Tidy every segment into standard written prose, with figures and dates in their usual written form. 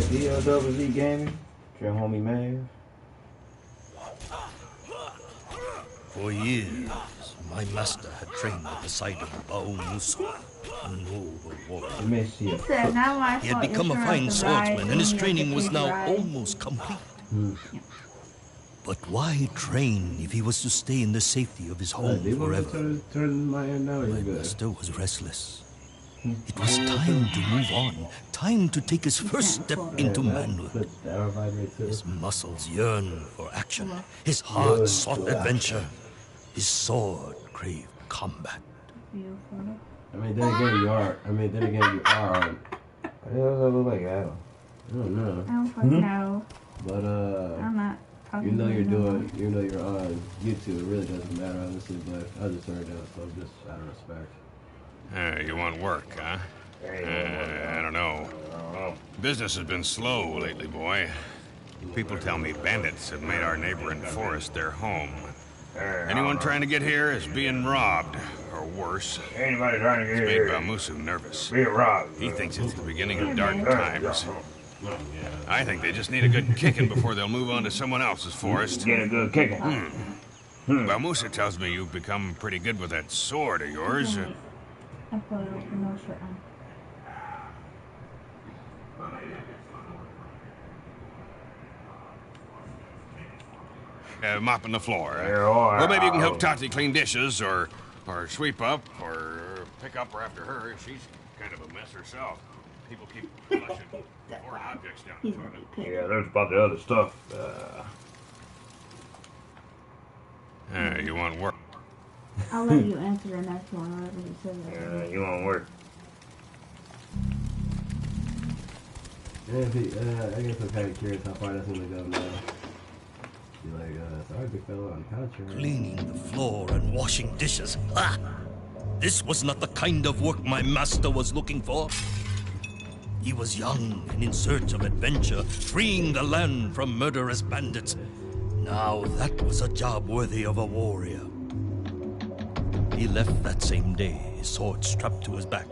DLWZ Gaming, your homie Mav. For years, my master had trained at the side of Baumusu, a noble warrior. He had become a fine swordsman, and his training was now almost complete. But why train if he was to stay in the safety of his home forever? My master was restless. It was time to move on, time to take his first step into manhood. His muscles yearned for action, his heart sought adventure, his sword craved combat. I mean, then again, you are. What the hell does that look like? I don't know. I don't fucking know. But I'm not talking. you know you're on YouTube. It really doesn't matter, honestly. But I just turned out, so just out of respect. You want work, huh? I don't know. Business has been slow lately, boy. People tell me bandits have made our neighboring forest their home. Anyone trying to get here is being robbed, or worse. Anybody trying to get It's here? made Baumusu nervous. Be robbed. He thinks it's the beginning of dark times. I think they just need a good kicking before they'll move on to someone else's forest. Get a good kicking. Baumusu tells me you've become pretty good with that sword of yours. I put it with no shirt on. Mopping the floor. Yeah, Well, maybe you can help Tati clean dishes, or sweep up, or pick up her after her. She's kind of a mess herself. People keep flushing foreign objects down the toilet. Yeah, there's a bunch of other stuff. You want work? I'll let you answer the next one. I'll let you say that. You want work? I guess I'm kind of curious how far that's gonna go now. Be like, sorry, big fella, on couch. Cleaning the floor and washing dishes. Ah! This was not the kind of work my master was looking for. He was young and in search of adventure, freeing the land from murderous bandits. Now that was a job worthy of a warrior. He left that same day, his sword strapped to his back.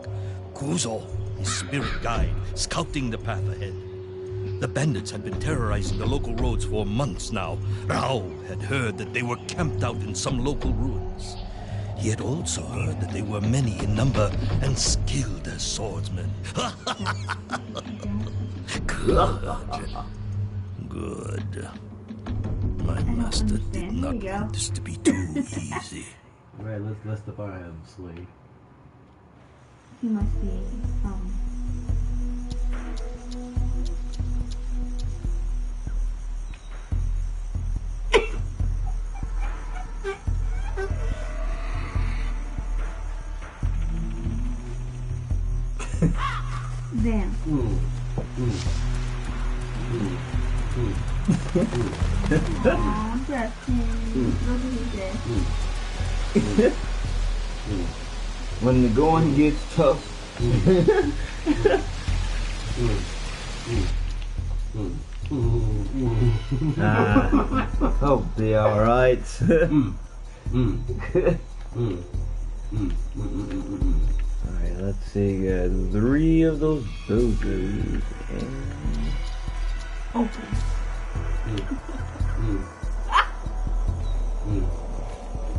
Kuzo, his spirit guide, scouting the path ahead. The bandits had been terrorizing the local roads for months now. Rao had heard that they were camped out in some local ruins. He had also heard that they were many in number and skilled as swordsmen. Good. My master did not want this to be too easy. Right, let's the fire have swing. He must be, Damn. Aw, Justin. Look at this. When the going gets tough. Hope they alright. Alright, let's see, 3 of those burgers and... Open.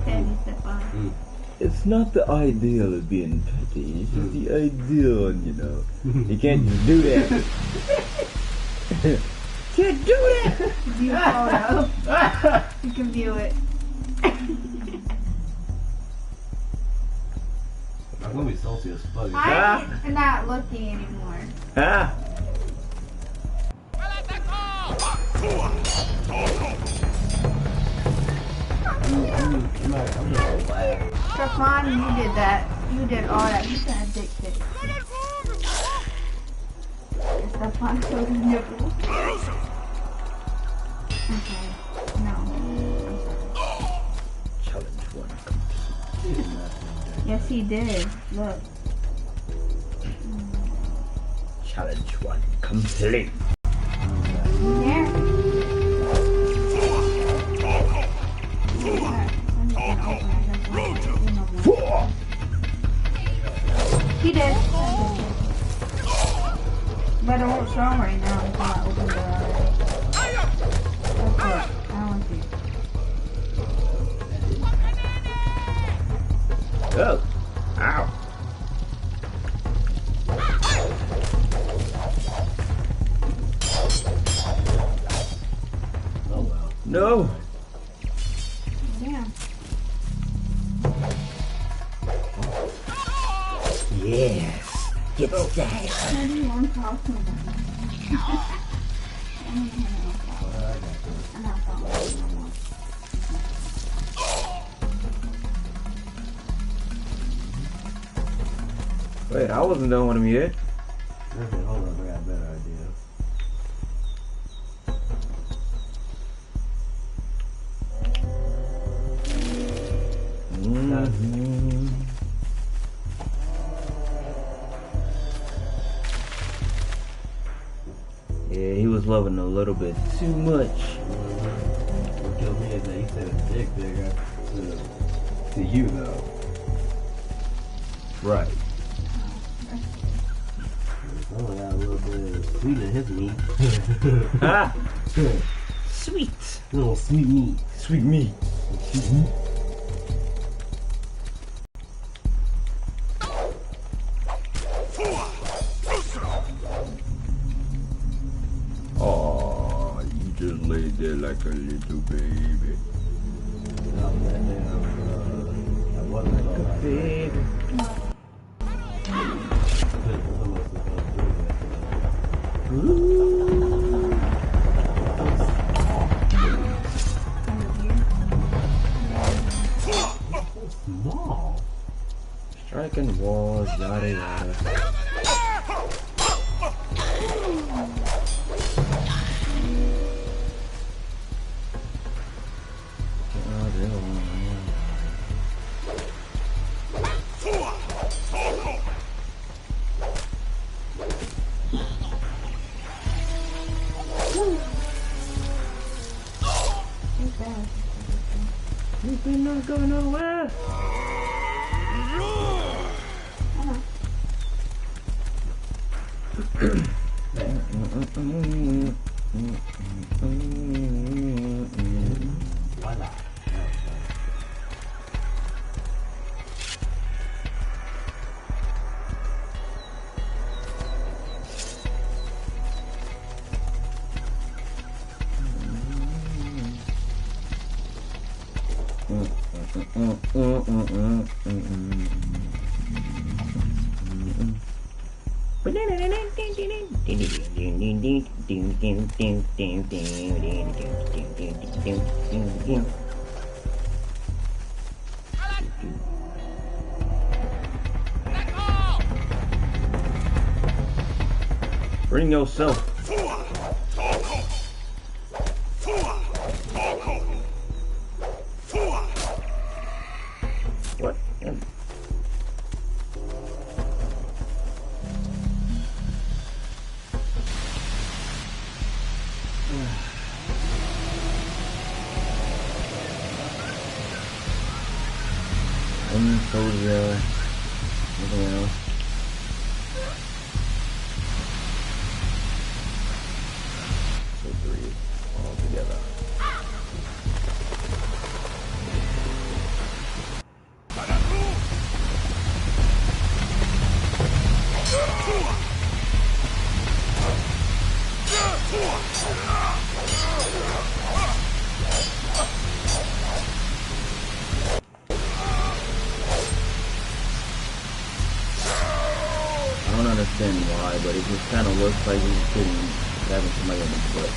Petty Stefan. It's not the ideal of being petty, it's just the ideal, you know. You can't just do that. Can't do that! View photo. You can view it. I'm gonna be salty as fuck. I'm not looking anymore. Ah! Stefan, you did that. You did all that. You said dick pic. Stefan showed his nipple. Okay. No. Challenge 1. Yes, he did. Look. Challenge 1 complete. Yeah. He did. But it won't show right now until I open it already. That's what I want to. Oh! Ow! Oh well. No! Yeah. Yes! Get that! I do one costume. I'm not following no more. Wait, I wasn't done with him yet. Okay, hold on, I got a better idea. Yeah, he was loving a little bit too much. What killed me is that he said a dick bigger to you though. Right. Oh, got a little bit of sweet in his meat. Ah! Sweet. Little sweet meat. Sweet meat. Sweet meat. Aw, you just laid there like a little baby. That wasn't all right. Baby. Small. Striking walls, yada yada. We're not going nowhere. Why not? Bring yourself. What? Soldier. Anything else? So 3 all together. I don't understand why, but it just kind of looks like he's having somebody on his foot.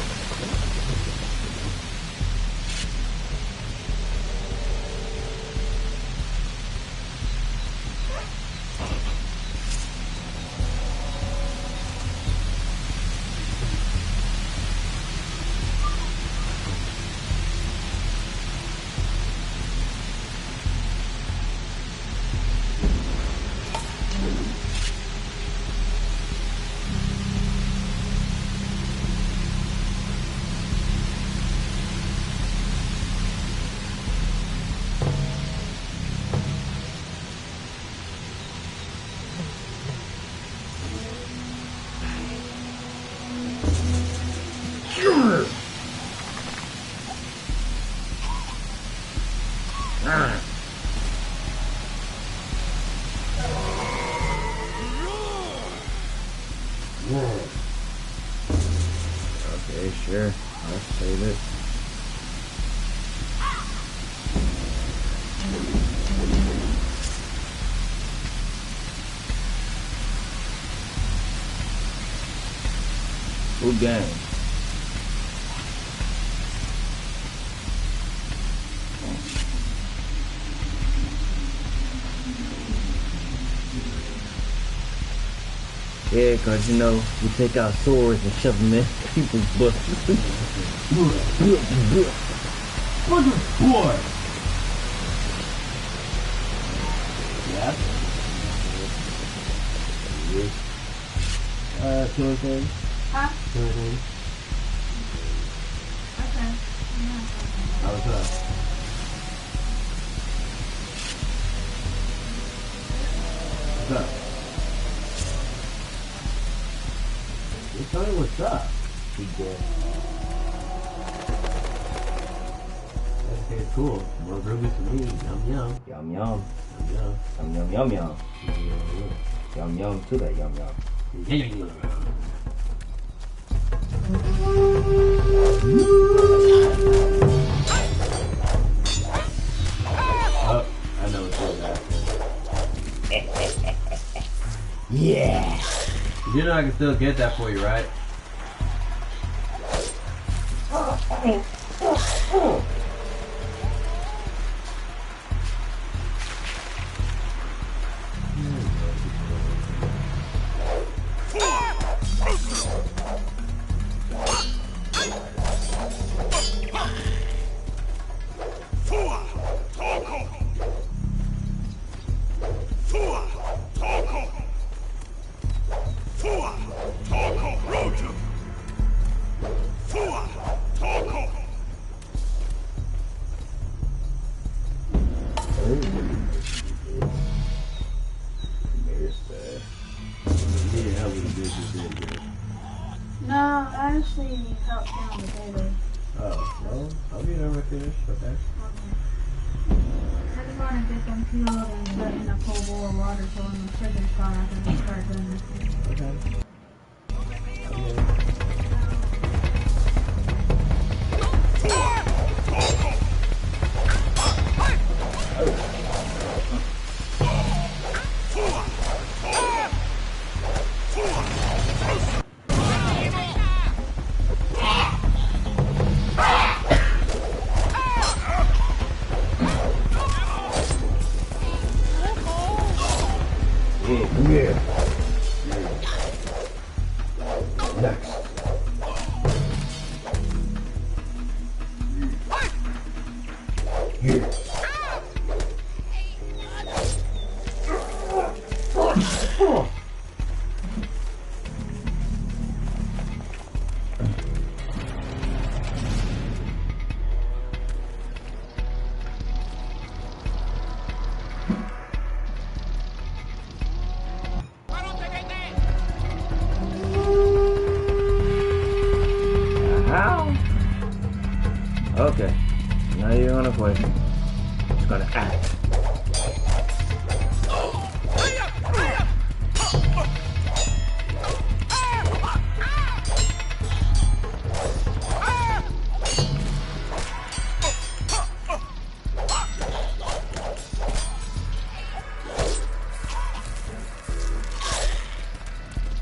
Okay, sure. Let's save it. Good game. Yeah, cause you know, we take our swords and shove them in people's butts. Boy! Yeah? Killing thing? Huh? Killing thing? Okay. How was that? What's up? Just tell me what's up. He dead. Okay, cool. More rubies for me. Yum yum. Yum yum. Yum Yum yum yum yum. yum. Yum yum to that yum yum. Yeah, yeah, yeah. Oh, I know what's going to happen. Yeah. You know I can still get that for you, right? No, I actually need help down the table. Oh, well, I'll be done with this, okay? I just want to get them peeled and put in a cold bowl of water so when the trigger's gone, I can just start doing this. Okay. Yeah. Next. Here. Okay, now you're gonna play. It's gonna act.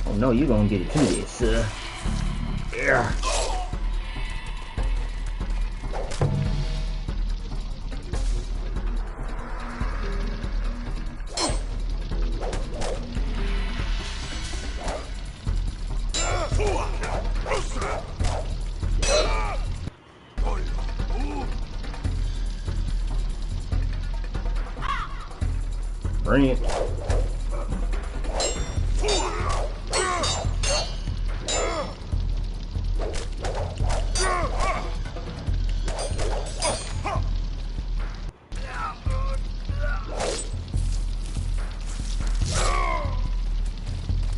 Oh no, you're gonna get it to this, yeah. Bring it.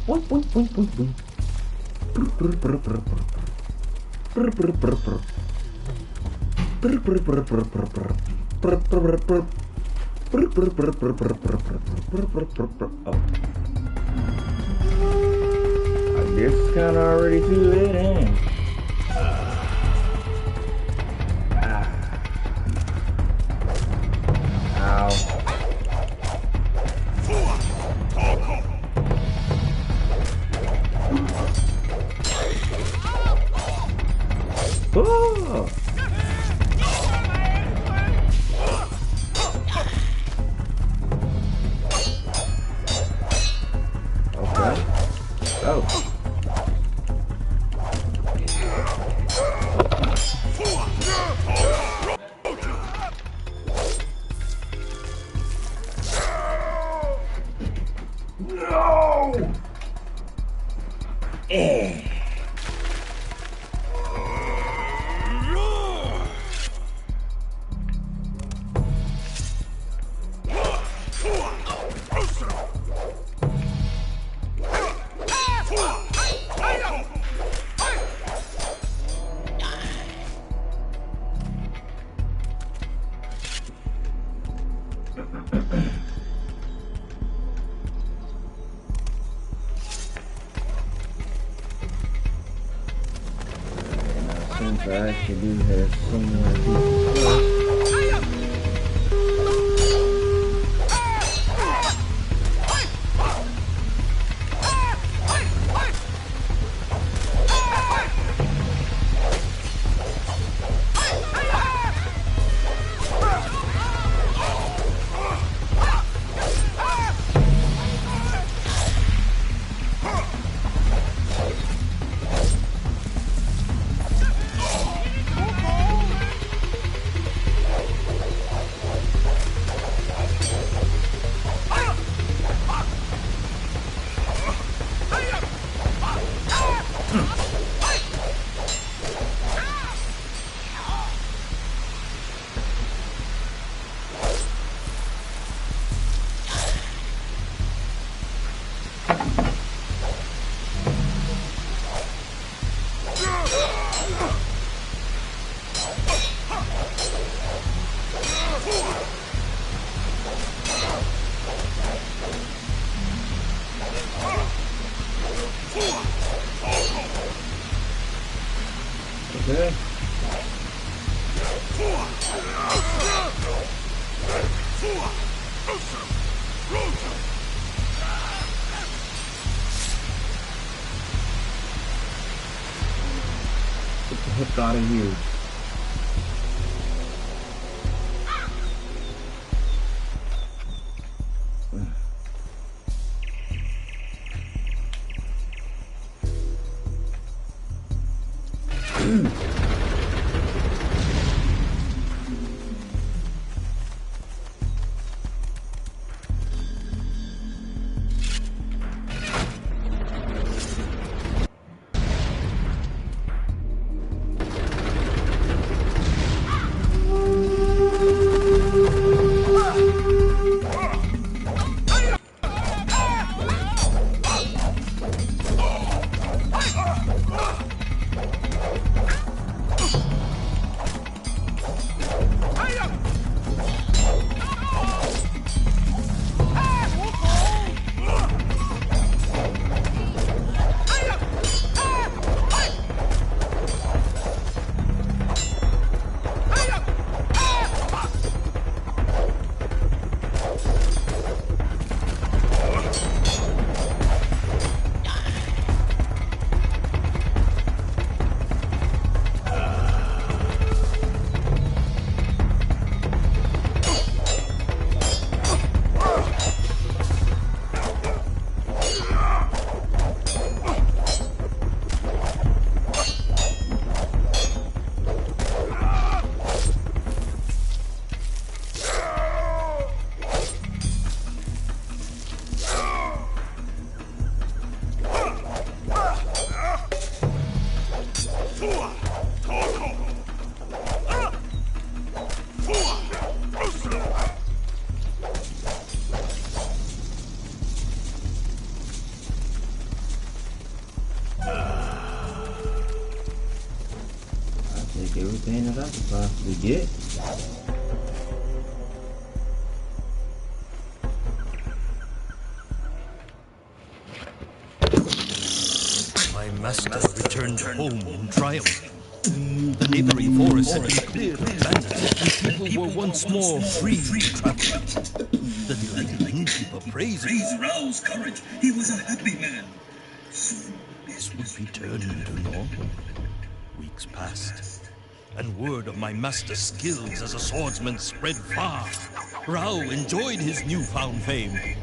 Boink, boink, boink, boink, boink. Brr, brr, brr, brr, brr. Brr, brr, brr, brr. Brr, brr, brr, brr, brr, brr. Brr, brr, brr, brr. Brr, brr, brr, brr, brr, brr, brr, brr, brr, brr, brr. Oh. I guess it's kinda already too late, eh? Oh! Okay. Oh. No! Since I actually do have somewhere to start. Okay. Get the heck out of here. Take everything that I could possibly get. My master returned home in triumph. The neighboring forest had been cleared of bandits, and people were once more free to travel. The delighted innkeeper praised him. Roused courage. He was a happy man. This would return to normal. Weeks passed, and word of my master's skills as a swordsman spread far. Rao enjoyed his newfound fame.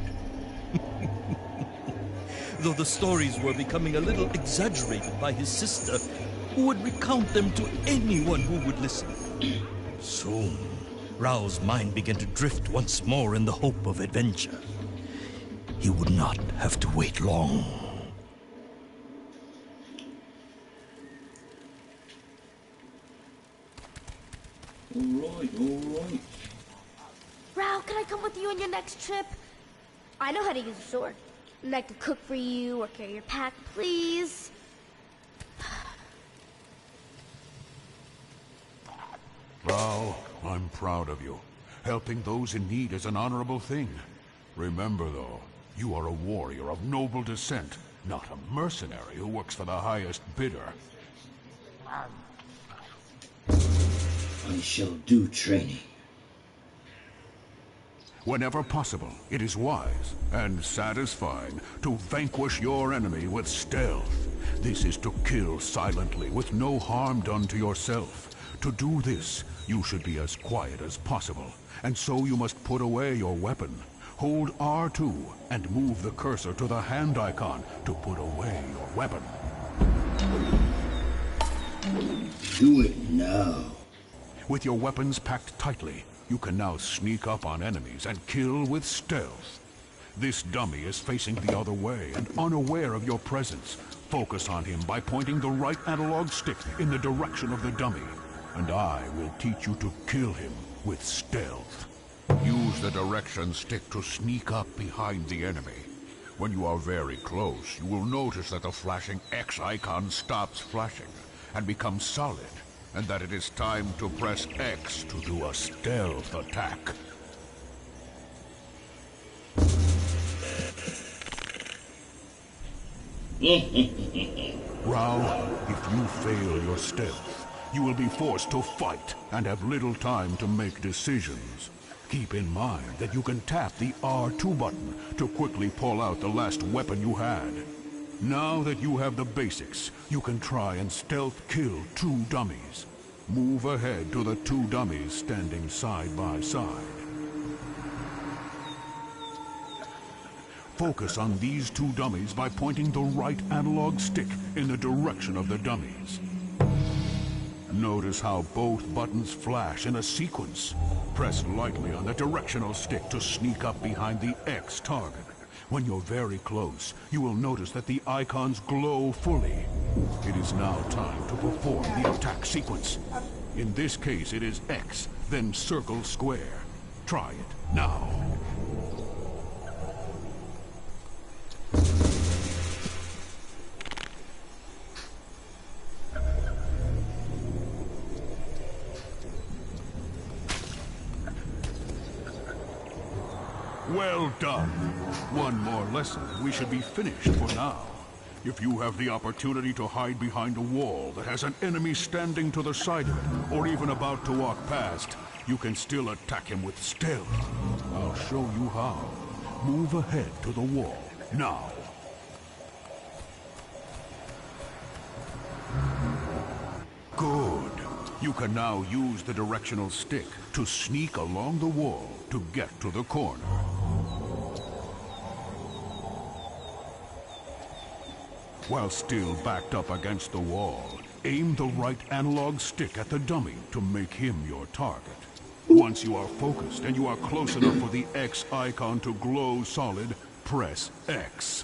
Though the stories were becoming a little exaggerated by his sister, who would recount them to anyone who would listen. Soon, Rao's mind began to drift once more in the hope of adventure. He would not have to wait long. Alright. Rao, can I come with you on your next trip? I know how to use a sword. And I could cook for you or carry your pack, please. Rao, I'm proud of you. Helping those in need is an honorable thing. Remember, though, you are a warrior of noble descent, not a mercenary who works for the highest bidder. I shall do training. Whenever possible, it is wise and satisfying to vanquish your enemy with stealth. This is to kill silently with no harm done to yourself. To do this, you should be as quiet as possible, and so you must put away your weapon. Hold R2 and move the cursor to the hand icon to put away your weapon. Do it now. With your weapons packed tightly, you can now sneak up on enemies and kill with stealth. This dummy is facing the other way and unaware of your presence. Focus on him by pointing the right analog stick in the direction of the dummy, and I will teach you to kill him with stealth. Use the direction stick to sneak up behind the enemy. When you are very close, you will notice that the flashing X icon stops flashing and becomes solid, and that it is time to press X to do a stealth attack. Rao, if you fail your stealth, you will be forced to fight and have little time to make decisions. Keep in mind that you can tap the R2 button to quickly pull out the last weapon you had. Now that you have the basics, you can try and stealth kill 2 dummies. Move ahead to the 2 dummies standing side by side. Focus on these 2 dummies by pointing the right analog stick in the direction of the dummies. Notice how both buttons flash in a sequence. Press lightly on the directional stick to sneak up behind the X target. When you're very close, you will notice that the icons glow fully. It is now time to perform the attack sequence. In this case, it is X, then circle square. Try it now. Well done. One more lesson and we should be finished for now. If you have the opportunity to hide behind a wall that has an enemy standing to the side of it, or even about to walk past, you can still attack him with stealth. I'll show you how. Move ahead to the wall, now. Good. You can now use the directional stick to sneak along the wall to get to the corner. While still backed up against the wall, aim the right analog stick at the dummy to make him your target. Once you are focused and you are close enough for the X icon to glow solid, press X.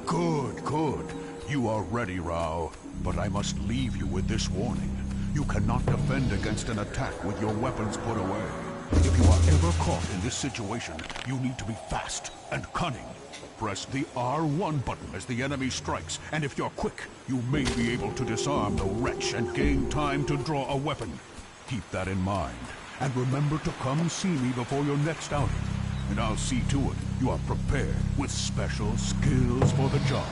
Good, good. You are ready, Rao. But I must leave you with this warning. You cannot defend against an attack with your weapons put away. If you are ever caught in this situation, you need to be fast and cunning. Press the R1 button as the enemy strikes, and if you're quick, you may be able to disarm the wretch and gain time to draw a weapon. Keep that in mind, and remember to come see me before your next outing, and I'll see to it you are prepared with special skills for the job.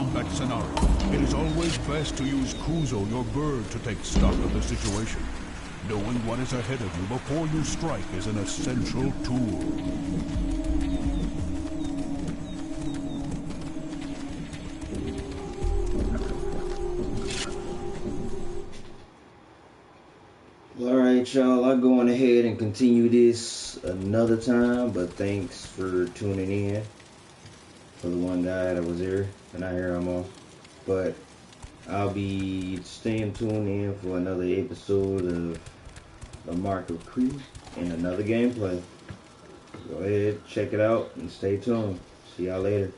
combat scenario, it is always best to use Kuzo, your bird, to take stock of the situation. Knowing what is ahead of you before you strike is an essential tool. Alright, y'all, I'm going ahead and continue this another time, but thanks for tuning in. For the one guy that was here, and I hear I'm on. But I'll be staying tuned in for another episode of the Mark of Kri and another gameplay. Go ahead, check it out, and stay tuned. See y'all later.